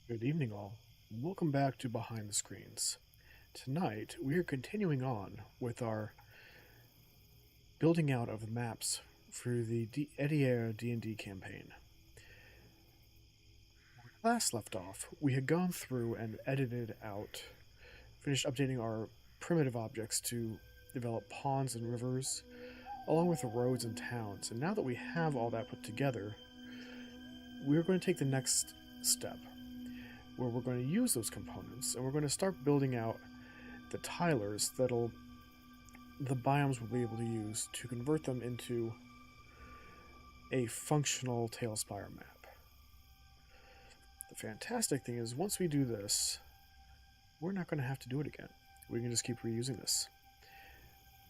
Good evening, all. Welcome back to Behind the Screens. Tonight, we are continuing on with our building out of maps for the Eddiair D&D campaign. When we last left off, we had gone through and edited out, finished updating our primitive objects to develop ponds and rivers, along with roads and towns. And now that we have all that put together, we're going to take the next step, where we're going to use those components and we're going to start building out the tilers that'll the biomes will be able to use to convert them into a functional TaleSpire map. The fantastic thing is, once we do this, we're not going to have to do it again. We can just keep reusing this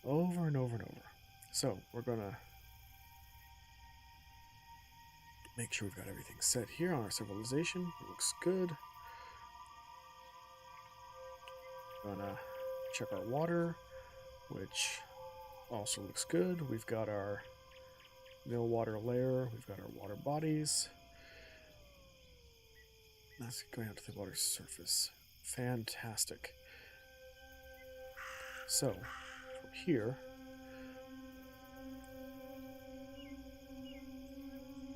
over and over and over. So we're going to make sure we've got everything set here on our civilization. It looks good. Gonna check our water, which also looks good. We've got our no water layer, we've got our water bodies. That's going out to the water surface. Fantastic. So, from here,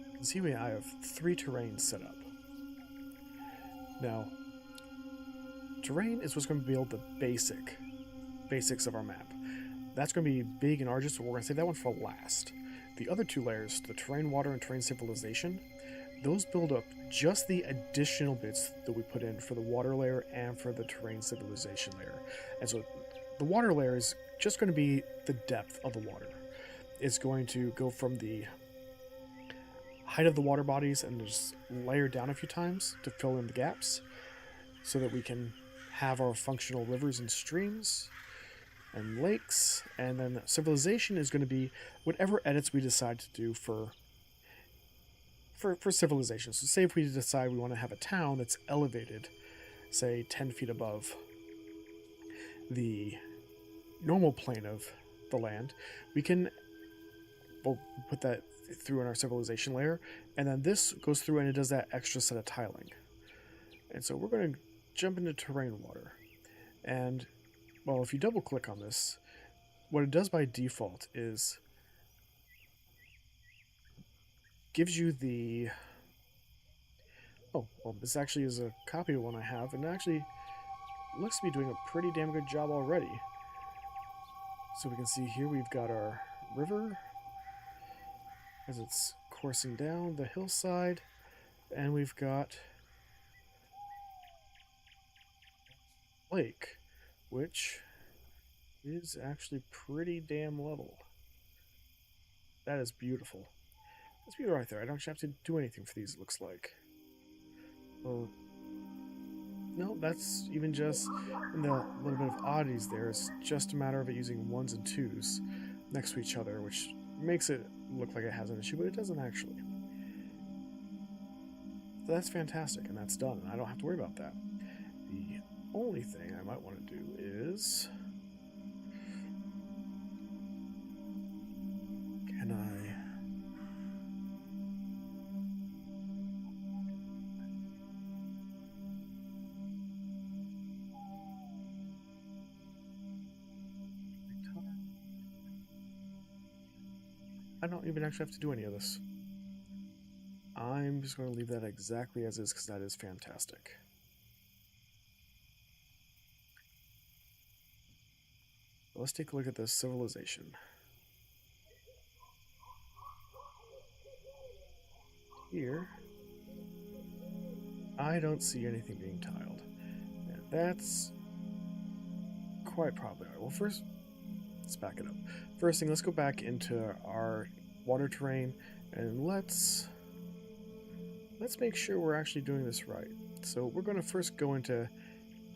you can see I have 3 terrains set up. Now, terrain is what's going to build the basics of our map. That's going to be big and arduous, so we're going to save that one for last. The other 2 layers, the terrain water and terrain civilization, those build up just the additional bits that we put in for the water layer and for the terrain civilization layer. And so the water layer is just going to be the depth of the water. It's going to go from the height of the water bodies and just layer down a few times to fill in the gaps so that we can have our functional rivers and streams and lakes. And then civilization is going to be whatever edits we decide to do for civilization. So say if we decide we want to have a town that's elevated, say 10 feet above the normal plane of the land, we'll put that through in our civilization layer, and then this goes through and it does that extra set of tiling. And so we're going to jump into terrain water. And, well, if you double click on this, what it does by default is gives you the... Oh, well, this actually is a copy of one I have, and it actually looks to be doing a pretty damn good job already. So we can see here we've got our river as it's coursing down the hillside, and we've got lake, which is actually pretty damn level. That is beautiful. Let's be right there. I don't have to do anything for these, it looks like. Well, no, that's even just in the little bit of oddities there. It's just a matter of it using 1s and 2s next to each other, which makes it look like it has an issue, but it doesn't actually. So that's fantastic, and that's done, and I don't have to worry about that. The only thing I might want to do is... Can I... I don't even actually have to do any of this. I'm just going to leave that exactly as is because that is fantastic. Let's take a look at this civilization. Here, I don't see anything being tiled. And that's quite probably right. Well, first, let's back it up. First thing, let's go back into our water terrain and let's make sure we're actually doing this right. So we're going to first go into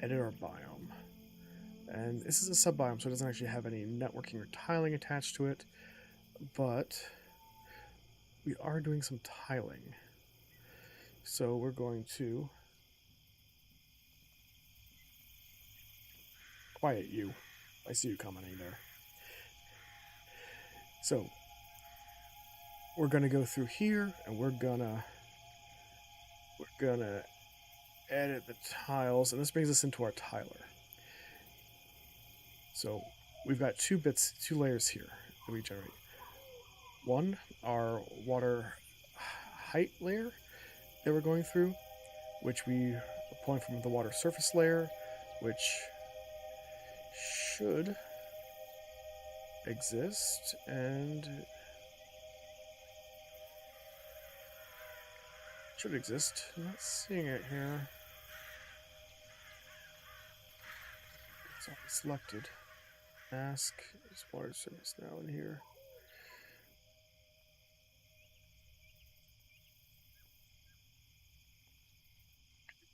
edit our biome. And this is a sub-biome, so it doesn't actually have any networking or tiling attached to it, but we are doing some tiling. So we're going to quiet you. I see you commenting there. So we're going to go through here and we're going to we're gonna edit the tiles, and this brings us into our tiler. So we've got two layers here that we generate. One, our water height layer that we're going through, which we are pulling from the water surface layer, which should exist, and should exist. I'm not seeing it here. It's already selected. Ask is water surface now in here.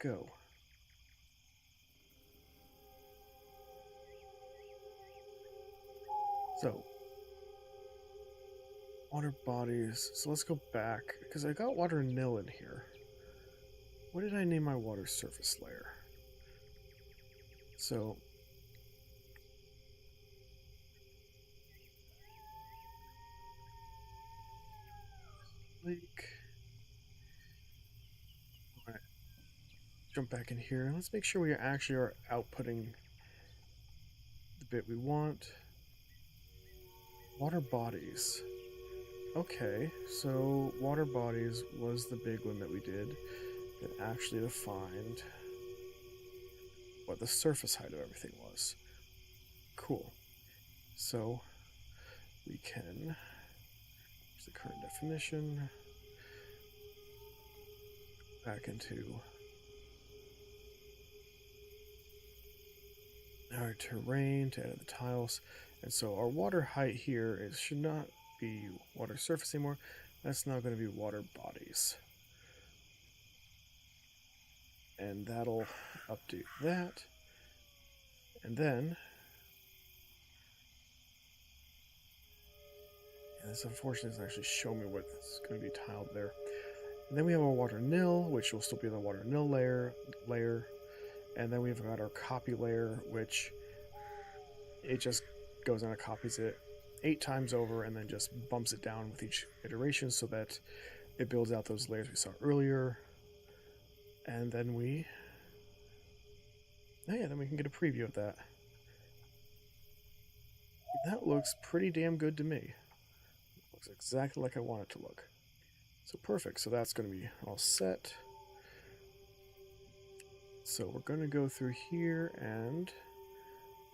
Go. So, water bodies. So let's go back, because I got water nil in here. What did I name my water surface layer? So, lake. All right. Jump back in here. Let's make sure we actually are outputting the bit we want. Water bodies. Okay, so water bodies was the big one that we did that actually defined what the surface height of everything was. Cool. So we can use the current definition back into our terrain to edit the tiles. And so our water height here should not be water surface anymore. That's now going to be water bodies. And that'll update that. And then, this unfortunately doesn't actually show me what's going to be tiled there. And then we have our water nil, which will still be the water nil layer. And then we've got our copy layer, which it just goes and copies it 8 times over and then just bumps it down with each iteration so that it builds out those layers we saw earlier. And then then we can get a preview of that. That looks pretty damn good to me. Looks exactly like I want it to look. So perfect. So that's going to be all set. So we're going to go through here and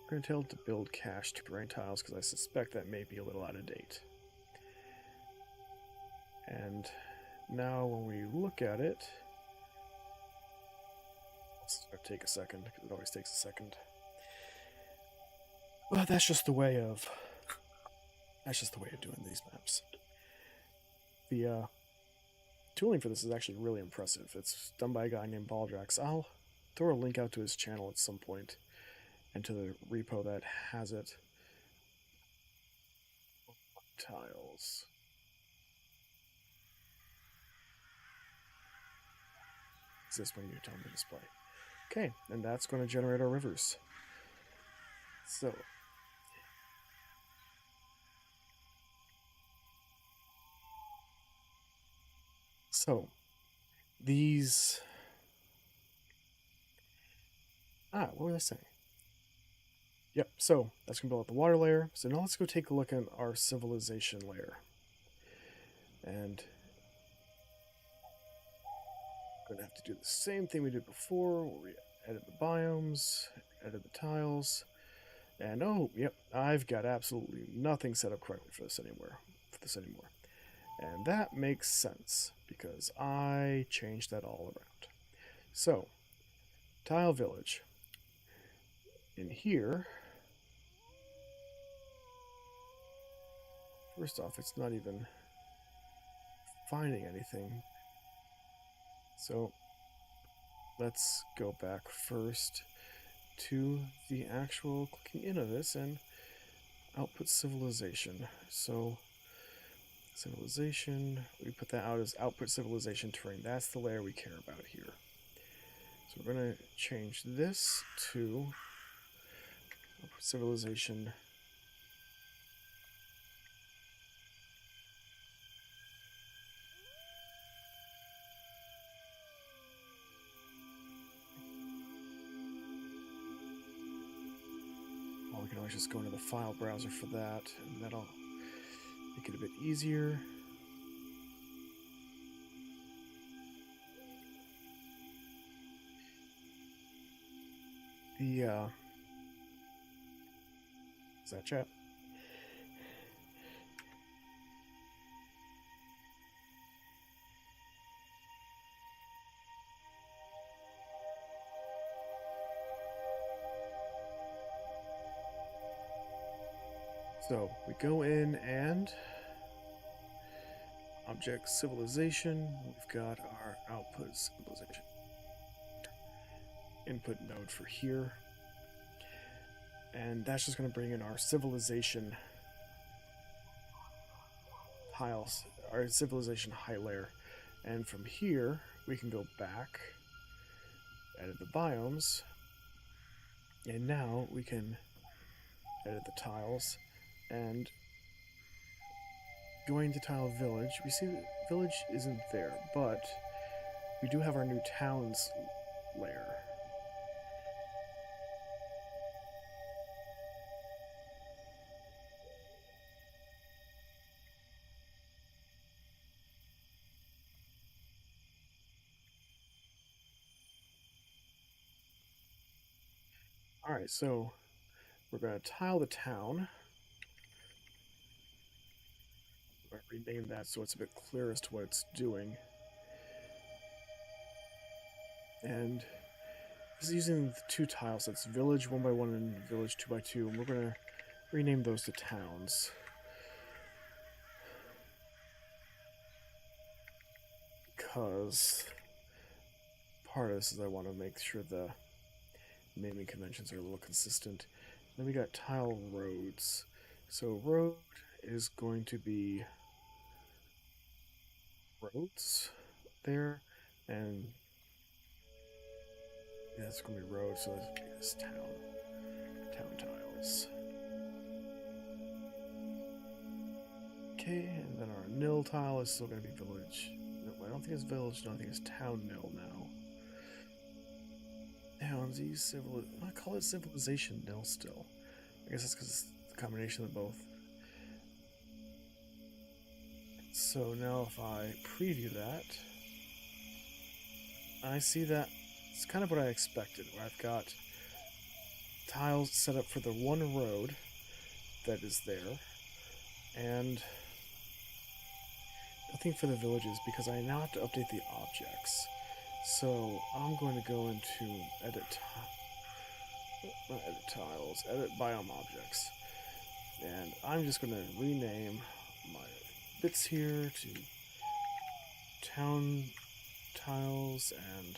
we're going to tell it to build cached terrain tiles because I suspect that may be a little out of date. And now when we look at it, let's take a second because it always takes a second. Well, that's just the way of doing these maps. The tooling for this is actually really impressive. It's done by a guy named Baldrax. I'll throw a link out to his channel at some point and to the repo that has it. Tiles. Is this one you tell me to display? Okay, and that's going to generate our rivers. So these... what was I saying? Yep, so that's going to build up the water layer. So now let's go take a look at our civilization layer. And we're going to have to do the same thing we did before, where we edit the biomes, edit the tiles. And oh, yep, I've got absolutely nothing set up correctly for this anymore. And that makes sense, because I changed that all around. So, tile village. In here, first off, it's not even finding anything. So, let's go back first to the actual clicking in of this and output civilization. So, civilization, we put that out as output civilization terrain. That's the layer we care about here. So we're going to change this to output civilization always just go into the file browser for that, and that'll make it a bit easier. Is that chat? So we go in and object civilization. We've got our output civilization input node for here. And that's just going to bring in our civilization tiles, our civilization height layer. And from here, we can go back, edit the biomes, and now we can edit the tiles. And going to tile village, we see that village isn't there, but we do have our new towns layer. Alright, so we're going to tile the town. Rename that so it's a bit clear as to what it's doing. And this is using the two tiles. That's village 1x1 and village 2x2. And we're going to rename those to towns. Because part of this is I want to make sure the naming conventions are a little consistent. Then we got tile roads. So road is going to be roads there, and yeah, it's going to be road, so let's make this town tiles. Okay, and then our nil tile is still going to be village. No, I don't think it's village, no, I think it's town nil now. Towns, I call it civilization nil still. I guess that's because it's the combination of both. So now if I preview that, I see that it's kind of what I expected, where I've got tiles set up for the one road that is there, and nothing for the villages because I now have to update the objects. So I'm going to go into edit tiles, edit biome objects, and I'm just going to rename my bits here to town tiles and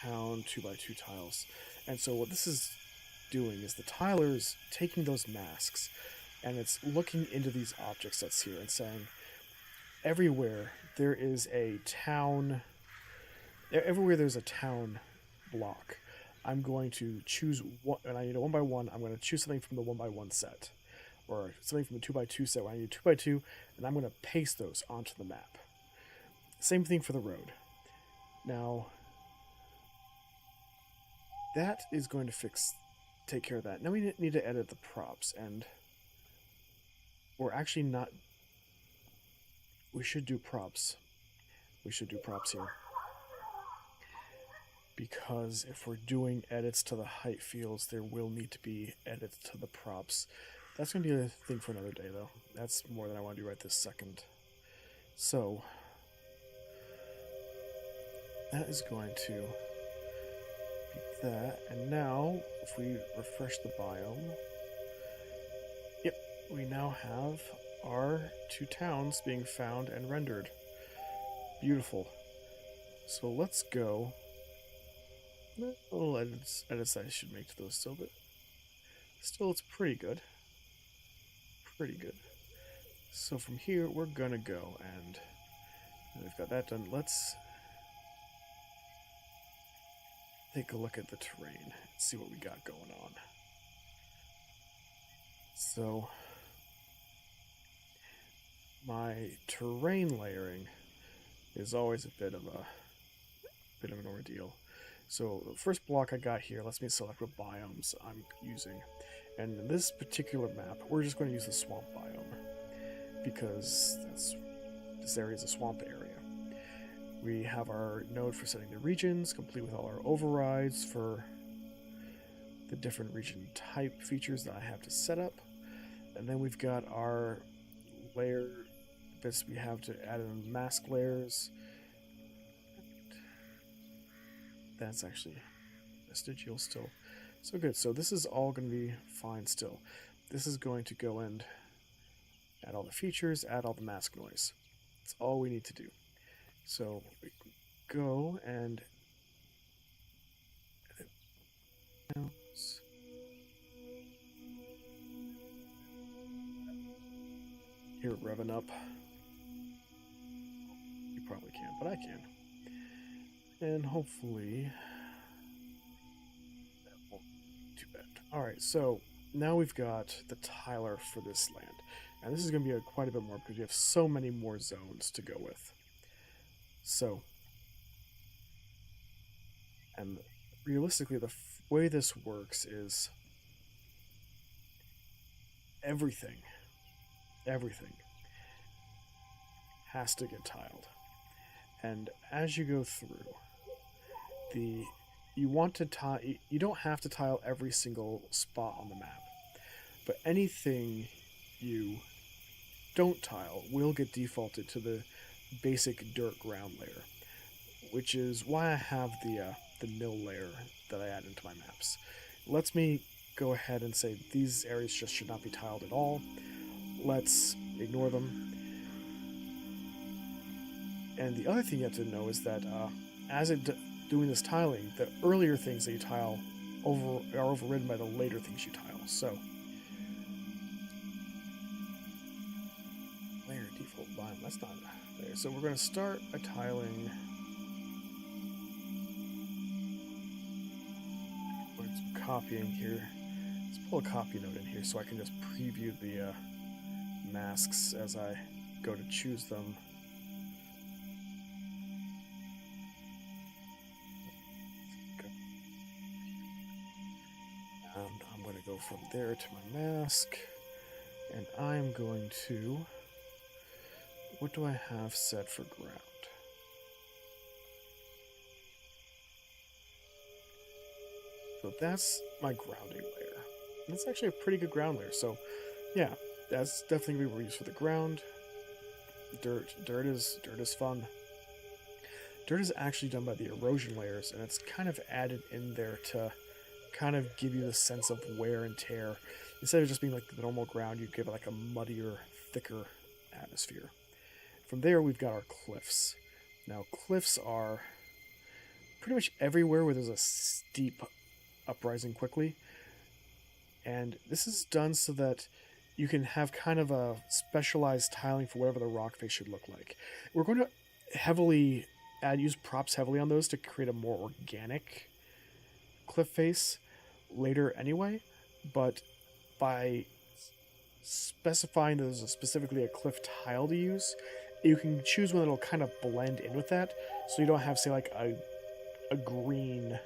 town 2x2 tiles. And so what this is doing is the tiler's taking those masks and it's looking into these object sets here and saying everywhere there is a town, everywhere there's a town block, I'm going to choose one, and I need a 1x1, I'm going to choose something from the 1x1 set. Or something from the 2x2 set where I need 2x2, and I'm going to paste those onto the map. Same thing for the road. Now, that is going to take care of that. Now we need to edit the props, and we're actually not. We should do props. We should do props here. Because if we're doing edits to the height fields, there will need to be edits to the props. That's going to be a thing for another day, though. That's more than I want to do right this second. So, that is going to be that. And now, if we refresh the biome, yep, we now have our two towns being found and rendered. Beautiful. So let's go. Little edits I should make to those still, but still it's pretty good. Pretty good. So from here we're gonna go and we've got that done. Let's take a look at the terrain and see what we got going on. So my terrain layering is always a bit of an ordeal. So the first block I got here lets me select what biomes I'm using. And in this particular map, we're just going to use the swamp biome because this area is a swamp area. We have our node for setting the regions, complete with all our overrides for the different region type features that I have to set up. And then we've got our layer bits we have to add in mask layers. That's actually vestigial still. So good. So this is all going to be fine still. This is going to go and add all the features, add all the mask noise. That's all we need to do. So we can go and hear it revving up. You probably can't, but I can. And hopefully that won't be too bad. Alright, so now we've got the tiler for this land. And this is going to be quite a bit more because we have so many more zones to go with. So, and realistically, the way this works is everything has to get tiled. And as you go through, you want to tile. You don't have to tile every single spot on the map, but anything you don't tile will get defaulted to the basic dirt ground layer, which is why I have the mill layer that I add into my maps. It lets me go ahead and say these areas just should not be tiled at all. Let's ignore them. And the other thing you have to know is that as doing this tiling, the earlier things that you tile are overridden by the later things you tile. So layer default biome, that's not there. So we're going to start by tiling. Some copying here. Let's pull a copy node in here so I can just preview the masks as I go to choose them. And I'm going to go from there to my mask, and I'm going to, what do I have set for ground? So that's my grounding layer. And that's actually a pretty good ground layer. So yeah, that's definitely going to be used for the ground. Dirt is fun. Dirt is actually done by the erosion layers, and it's kind of added in there to kind of give you the sense of wear and tear. Instead of just being like the normal ground, you give it like a muddier, thicker atmosphere. From there, we've got our cliffs. Now, cliffs are pretty much everywhere where there's a steep uprising quickly. And this is done so that you can have kind of a specialized tiling for whatever the rock face should look like. We're going to use props heavily on those to create a more organic cliff face later anyway, but by specifying that there's specifically a cliff tile to use, you can choose one that'll kind of blend in with that, so you don't have, say, like a green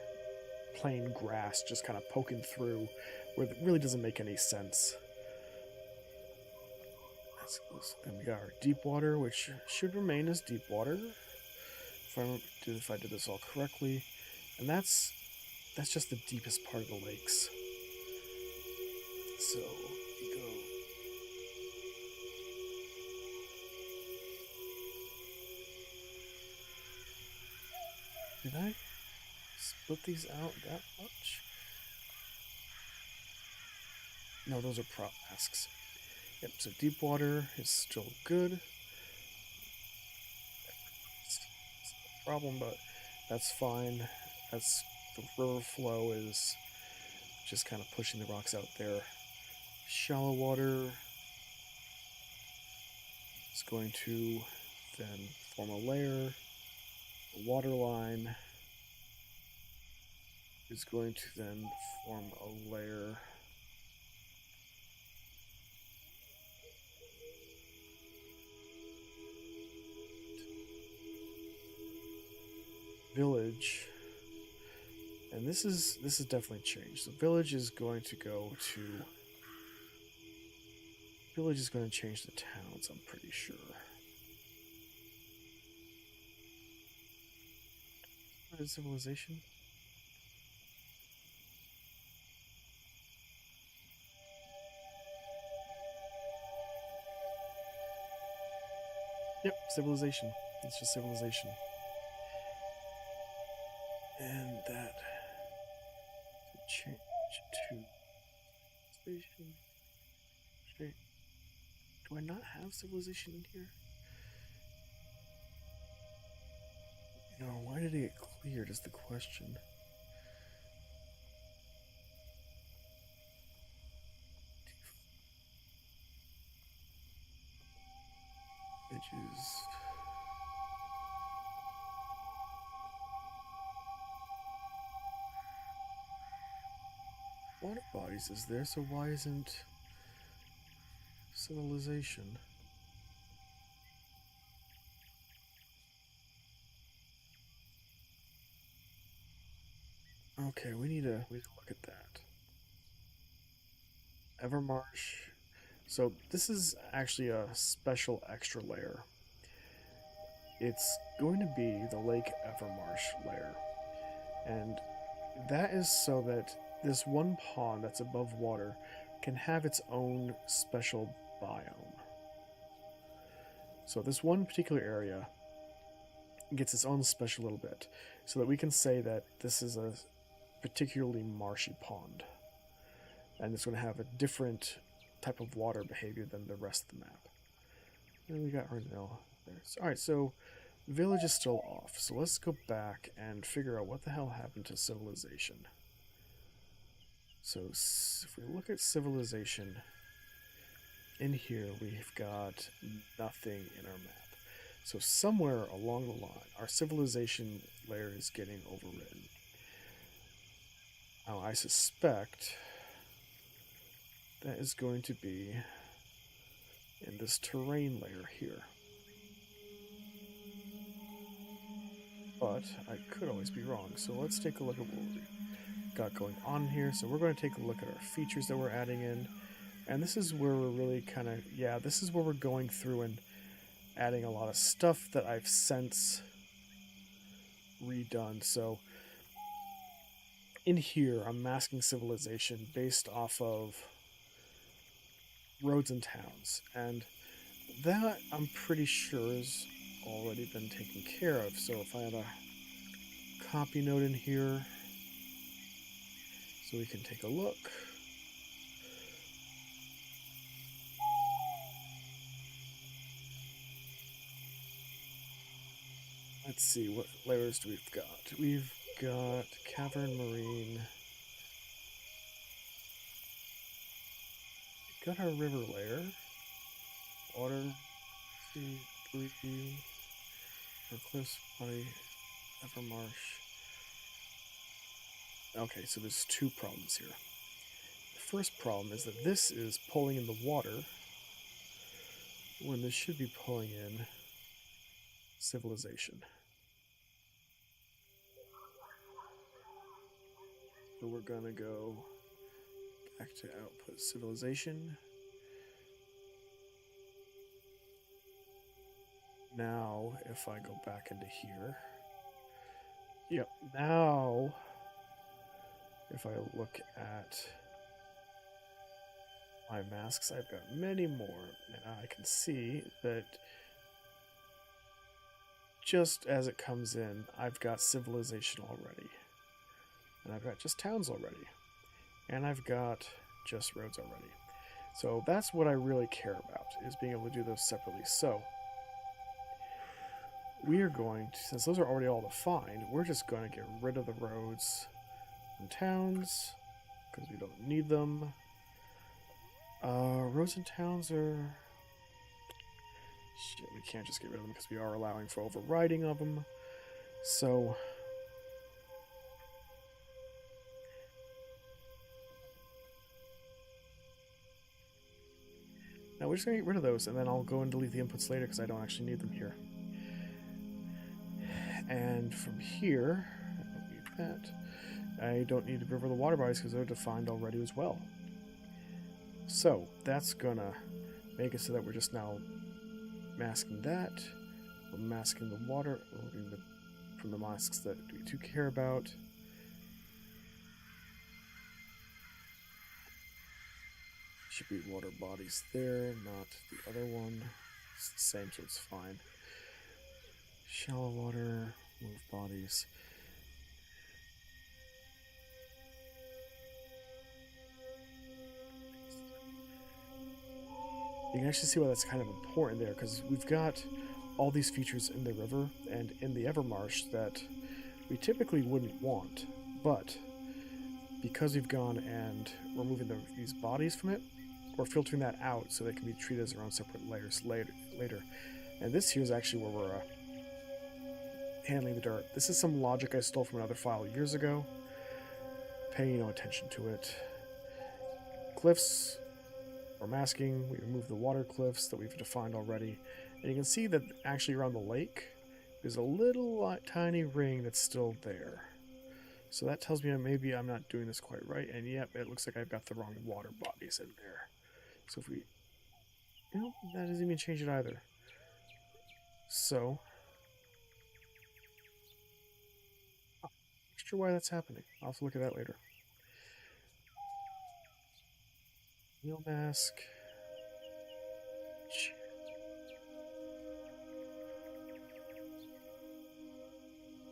plain grass just kind of poking through where it really doesn't make any sense. Then we got our deep water, which should remain as deep water if I did this all correctly, and that's just the deepest part of the lakes. So we go. Did I split these out that much? No, those are prop masks. Yep, so deep water is still good. It's no problem, but that's fine. That's the river flow is just kind of pushing the rocks out there. Shallow water is going to then form a layer. The water line is going to then form a layer. Village And this is definitely changed. The village is going to go to... Village is going to change to towns, I'm pretty sure. What is civilization? Yep, civilization. It's just civilization. And that to change to civilization. Do I not have civilization in here? No, why did it get cleared is the question. Edges. Water bodies is there, so why isn't civilization? Okay, we need to look at that. Evermarsh. So this is actually a special extra layer. It's going to be the Lake Evermarsh layer. And that is so that this one pond that's above water can have its own special biome. So this one particular area gets its own special little bit, so that we can say that this is a particularly marshy pond. And it's going to have a different type of water behavior than the rest of the map. And we got Arnell there. So, alright, so village is still off. So let's go back and figure out what the hell happened to civilization. So if we look at civilization, in here we've got nothing in our map. So somewhere along the line, our civilization layer is getting overridden. Now I suspect that is going to be in this terrain layer here. But I could always be wrong, so let's take a look at what we got going on here. So we're going to take a look at our features that we're adding in. And this is where we're really kind of, this is where we're going through and adding a lot of stuff that I've since redone. So in here, I'm masking civilization based off of roads and towns. And that, I'm pretty sure, has already been taken care of. So if I have a copy note in here, so we can take a look. Let's see, what layers do we've got? We've got Cavern Marine. We've got our river layer. Water, sea, breathe, or cliffs, body, Evermarsh. Okay, so there's two problems here. The first problem is that this is pulling in the water when this should be pulling in civilization. So we're gonna go back to output civilization. Now, if I go back into here, yep, now, if I look at my masks, I've got many more, and I can see that just as it comes in, I've got civilization already. And I've got just towns already. And I've got just roads already. So that's what I really care about, is being able to do those separately. So we are going to, since those are already all defined, we're just going to get rid of the roads and towns, because we don't need them. Roads and towns are... Shit, we can't just get rid of them because we are allowing for overriding of them. So... Now we're just going to get rid of those, and then I'll go and delete the inputs later because I don't actually need them here. And from here, I don't need that. I don't need to river the water bodies because they're defined already as well. So that's gonna make it so that we're just now masking that. We're masking the water, removing from the masks that we do care about. Should be water bodies there, not the other one. It's the same, so it's fine. Shallow water, move bodies. You can actually see why that's kind of important there, because we've got all these features in the river and in the Evermarsh that we typically wouldn't want, but because we've gone and removing these bodies from it, we're filtering that out so they can be treated as their own separate layers later. And this here is actually where we're handling the dirt. This is some logic I stole from another file years ago. Paying no attention to it. Cliffs or masking, we remove the water cliffs that we've defined already. And you can see that actually around the lake, there's a little tiny ring that's still there. So that tells me maybe I'm not doing this quite right. And yep, it looks like I've got the wrong water bodies in there. So if we... that doesn't even change it either. So... not sure why that's happening. I'll have to look at that later. Wheel mask.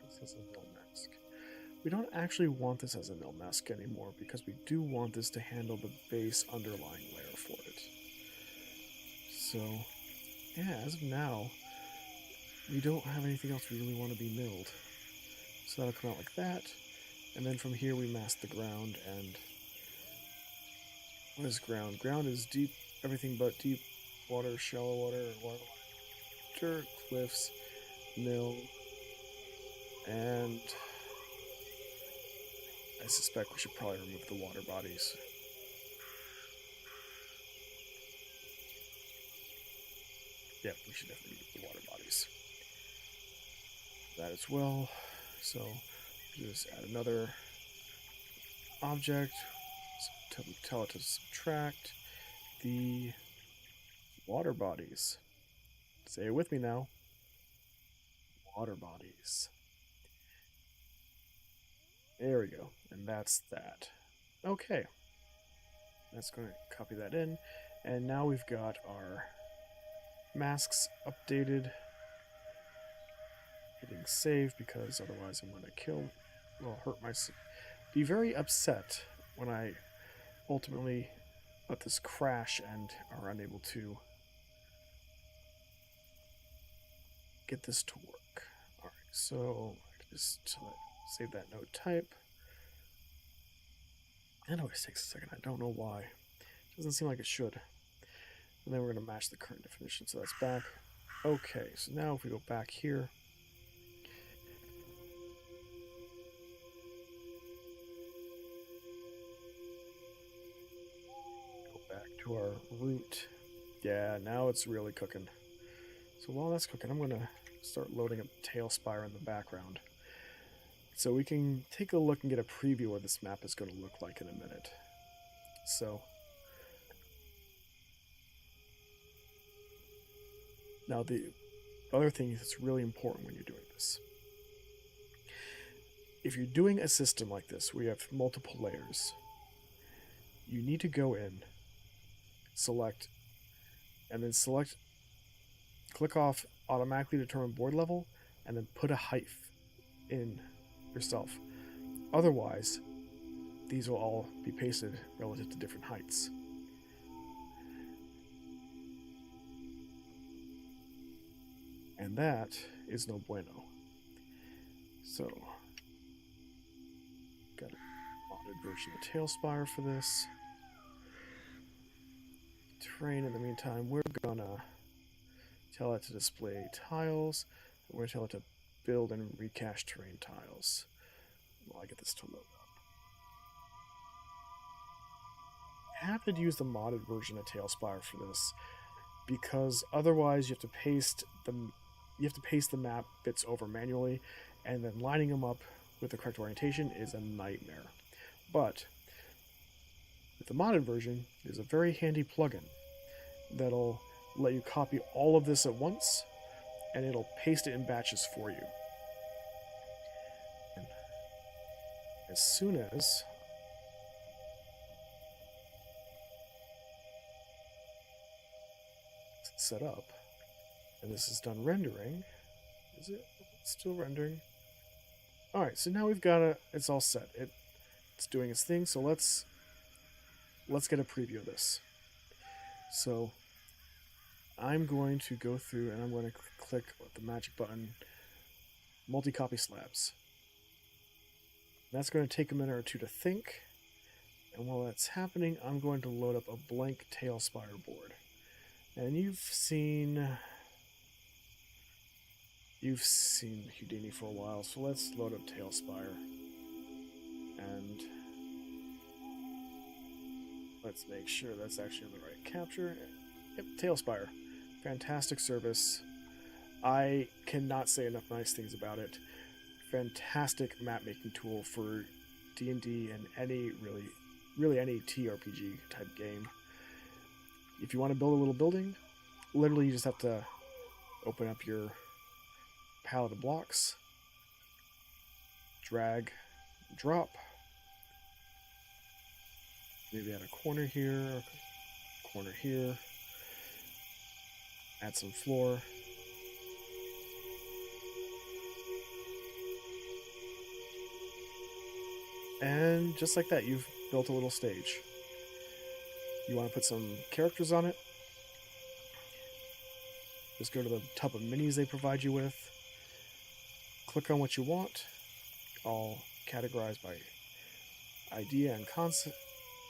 This is a mill mask. We don't actually want this as a mill mask anymore because we do want this to handle the base underlying layer for it. So, yeah, as of now, we don't have anything else we really want to be milled. So that'll come out like that. And then from here we mask the ground and... what is ground? Ground is deep, everything but deep water, shallow water, dirt, cliffs, mill, and I suspect we should probably remove the water bodies. Yep, we should definitely remove the water bodies. That as well. So just add another object. Tell it to subtract the water bodies. Say it with me now. Water bodies. There we go. And that's that. Okay. That's going to copy that in. And now we've got our masks updated. Hitting save because otherwise I'm going to hurt myself. Be very upset when I ultimately let this crash and are unable to get this to work. Alright, so I can just save that node type. It always takes a second, I don't know why. It doesn't seem like it should. And then we're going to match the current definition, so that's back. Okay, so now if we go back here, to our root. Yeah, now it's really cooking. So while that's cooking, I'm going to start loading up TaleSpire in the background. So we can take a look and get a preview of what this map is going to look like in a minute. So now the other thing that's really important when you're doing this. If you're doing a system like this where you have multiple layers, you need to go in, select, and then click off automatically determine board level, and then put a height in yourself. Otherwise, these will all be pasted relative to different heights. And that is no bueno. So, got a modded version of TaleSpire for this. Terrain, in the meantime, we're gonna tell it to display tiles. We're gonna tell it to build and recache terrain tiles while I get this to load up. I have to use the modded version of TaleSpire for this because otherwise you have to paste the map bits over manually, and then lining them up with the correct orientation is a nightmare. But with the modded version, there's a very handy plugin that'll let you copy all of this at once, and it'll paste it in batches for you. And as soon as it's set up, and this is done rendering, is it still rendering? Alright, so now we've got it's all set. It's doing its thing, so let's get a preview of this. So I'm going to go through and I'm going to click the magic button, multi-copy slabs. That's going to take a minute or two to think, and while that's happening, I'm going to load up a blank TaleSpire board. And you've seen Houdini for a while, so let's load up TaleSpire. And let's make sure that's actually the right capture. Yep, TaleSpire. Fantastic service. I cannot say enough nice things about it. Fantastic map-making tool for D&D and any, really any TRPG type game. If you want to build a little building, literally you just have to open up your palette of blocks, drag, drop, maybe add a corner here, add some floor, and just like that, you've built a little stage. You want to put some characters on it, just go to the tub of minis they provide you with, click on what you want, all categorized by idea and concept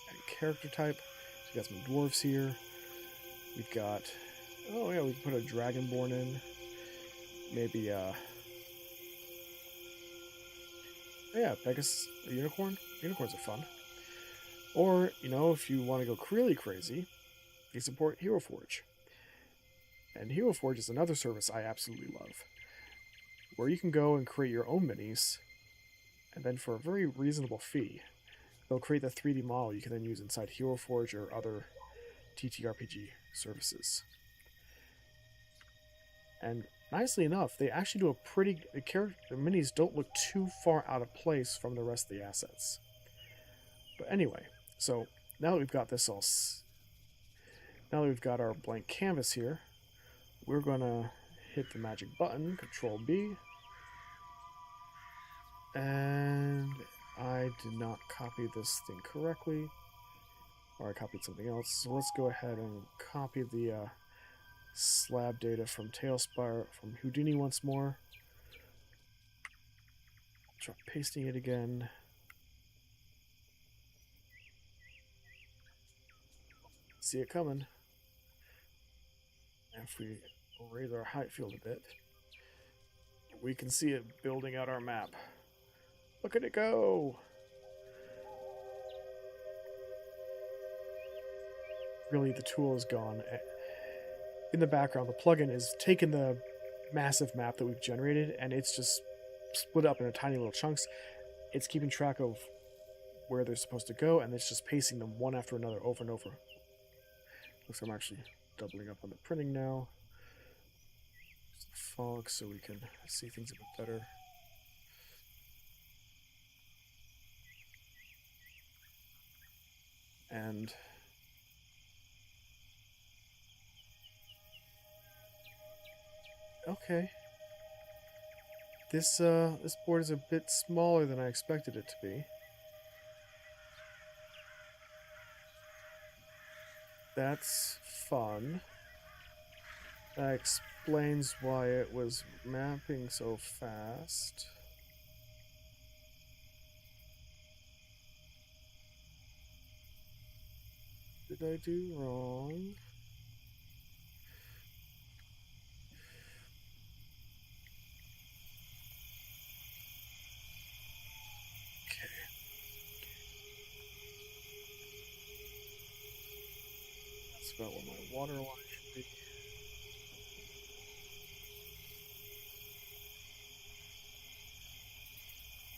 and character type. So we got some dwarves here. We've got, oh yeah, we can put a dragonborn in. Maybe, yeah, Pegasus, a unicorn. Unicorns are fun. Or, you know, if you want to go really crazy, they support Hero Forge. And Hero Forge is another service I absolutely love, where you can go and create your own minis, and then for a very reasonable fee, they'll create the 3D model you can then use inside Hero Forge or other TTRPG services. And nicely enough, they actually do a pretty... The minis don't look too far out of place from the rest of the assets. But anyway, so now that we've got this all... Now that we've got our blank canvas here, we're going to hit the magic button, Control B. And I did not copy this thing correctly, or I copied something else. So let's go ahead and copy the slab data from TaleSpire, from Houdini once more. Try pasting it again. See it coming. If we raise our height field a bit, we can see it building out our map. Look at it go! Really, the tool is gone. In the background, the plugin is taking the massive map that we've generated, and it's just split up into tiny little chunks. It's keeping track of where they're supposed to go, and it's just pasting them one after another over and over. Looks like I'm actually doubling up on the printing now. Just the fog so we can see things a bit better. And okay, this board is a bit smaller than I expected it to be. That's fun. That explains why it was mapping so fast. Did I do wrong? Okay. That's about what my water line should be.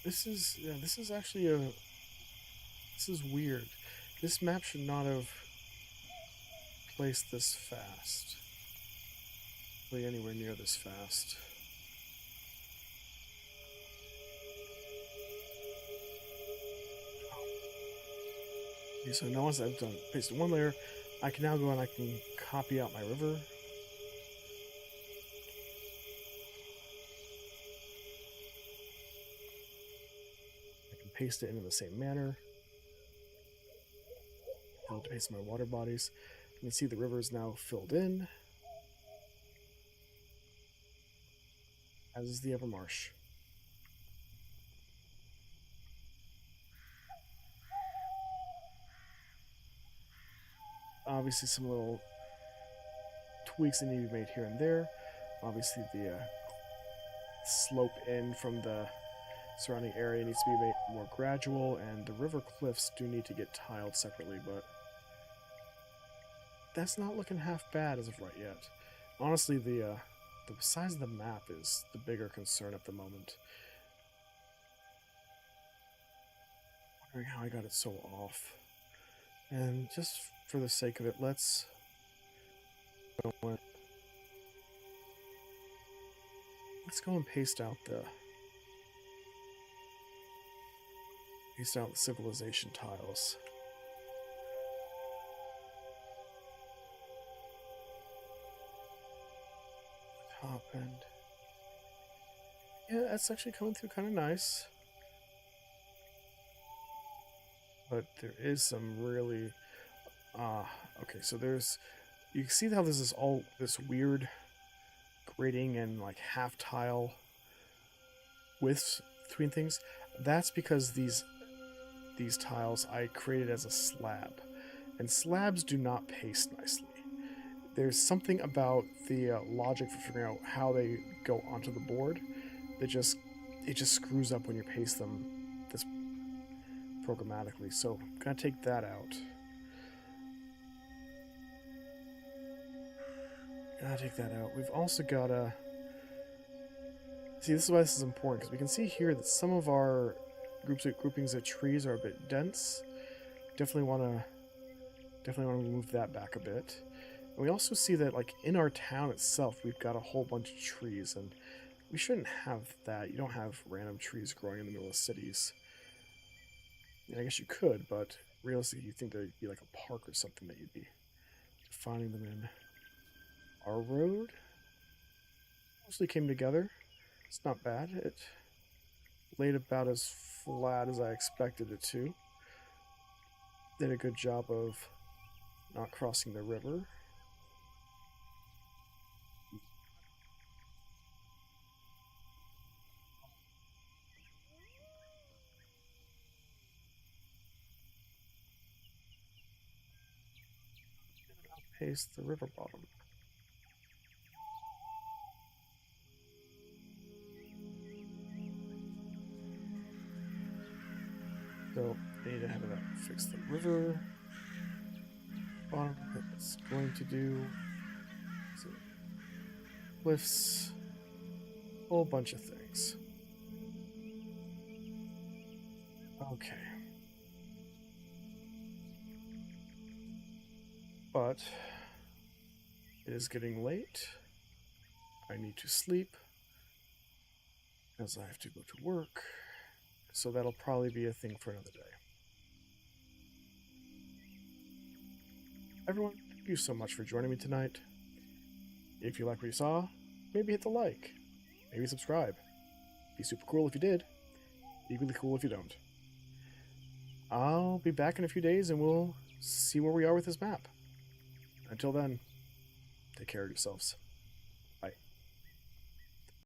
This is actually a this is weird. This map should not have placed this fast. Really anywhere near this fast. Okay, so now once I've done pasted one layer, I can now go and I can copy out my river. I can paste it into the same manner. I'll paste my water bodies. You can see the river is now filled in, as is the Evermarsh. Obviously, some little tweaks that need to be made here and there. Obviously, the slope in from the surrounding area needs to be made more gradual, and the river cliffs do need to get tiled separately, but that's not looking half bad as of right yet. Honestly, the size of the map is the bigger concern at the moment. Wondering how I got it so off. And just for the sake of it, let's go and paste out the civilization tiles. Top end. Yeah, that's actually coming through kind of nice. But there is some really okay, so you can see how this is all this weird grading and like half tile widths between things. That's because these tiles I created as a slab, and slabs do not paste nicely. There's something about the logic for figuring out how they go onto the board that it just screws up when you paste them this programmatically. So I'm gonna take that out. We've also gotta see, this is why this is important, because we can see here that some of our groupings of trees are a bit dense. Definitely want to move that back a bit. And we also see that, like, in our town itself, we've got a whole bunch of trees, and we shouldn't have that. You don't have random trees growing in the middle of cities. I guess you could, but realistically, you'd think there'd be like a park or something that you'd be finding them in. Our road mostly came together. It's not bad. It laid about as flat as I expected it to. Did a good job of not crossing the river. Paste the river bottom. So I need to have that fix the river bottom. It's going to do lifts, a whole bunch of things. Okay. But it is getting late. I need to sleep, as I have to go to work. So that'll probably be a thing for another day. Everyone, thank you so much for joining me tonight. If you like what you saw, maybe hit the like. Maybe subscribe. Be super cool if you did. Be really cool if you don't. I'll be back in a few days and we'll see where we are with this map. Until then, take care of yourselves.